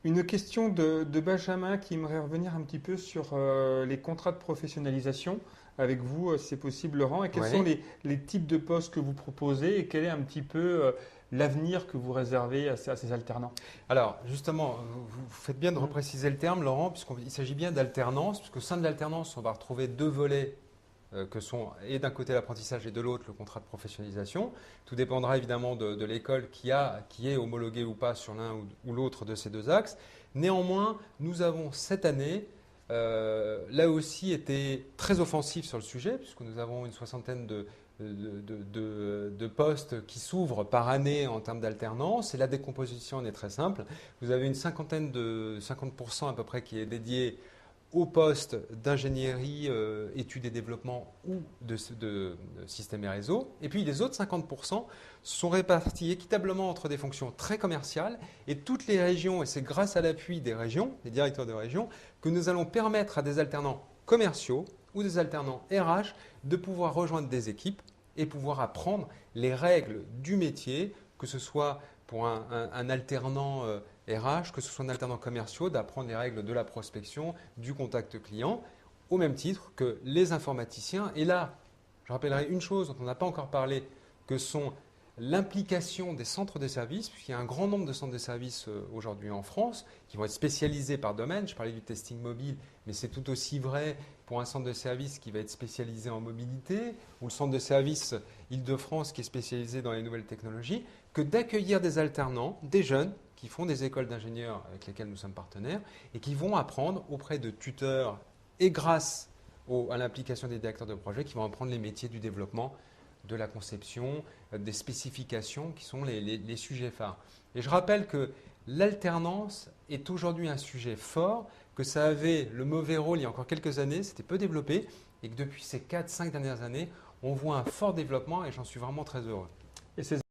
Une question de Benjamin qui aimerait revenir un petit peu sur les contrats de professionnalisation avec vous, si c'est possible, Laurent, et quels sont Oui. les types de postes que vous proposez et quel est un petit peu l'avenir que vous réservez à ces alternants. Alors, justement, vous faites bien de Mm. repréciser le terme, Laurent, puisqu'il s'agit bien d'alternance, puisqu'au sein de l'alternance, on va retrouver deux volets que sont, et d'un côté l'apprentissage et de l'autre le contrat de professionnalisation. Tout dépendra évidemment de l'école qui est homologuée ou pas sur l'un ou l'autre de ces deux axes. Néanmoins, nous avons cette année, là aussi, été très offensifs sur le sujet, puisque nous avons une soixantaine de postes qui s'ouvrent par année en termes d'alternance. Et la décomposition en est très simple. Vous avez une cinquantaine de 50% à peu près qui est dédié au poste d'ingénierie, études et développement ou de systèmes et réseaux. Et puis les autres 50% sont répartis équitablement entre des fonctions très commerciales et toutes les régions, et c'est grâce à l'appui des régions, des directeurs de région, que nous allons permettre à des alternants commerciaux ou des alternants RH de pouvoir rejoindre des équipes et pouvoir apprendre les règles du métier, que ce soit pour un alternant RH, que ce soit un alternant commerciaux, d'apprendre les règles de la prospection, du contact client, au même titre que les informaticiens. Et là, je rappellerai une chose dont on n'a pas encore parlé, que sont l'implication des centres de services, puisqu'il y a un grand nombre de centres de services aujourd'hui en France qui vont être spécialisés par domaine. Je parlais du testing mobile, mais c'est tout aussi vrai pour un centre de service qui va être spécialisé en mobilité, ou le centre de service Île-de-France qui est spécialisé dans les nouvelles technologies, que d'accueillir des alternants, des jeunes qui font des écoles d'ingénieurs avec lesquelles nous sommes partenaires et qui vont apprendre auprès de tuteurs et grâce à l'implication des directeurs de projet qui vont apprendre les métiers du développement, de la conception, des spécifications qui sont les sujets phares. Et je rappelle que l'alternance est aujourd'hui un sujet fort, que ça avait le mauvais rôle il y a encore quelques années, c'était peu développé, et que depuis ces 4-5 dernières années, on voit un fort développement et j'en suis vraiment très heureux. Et ces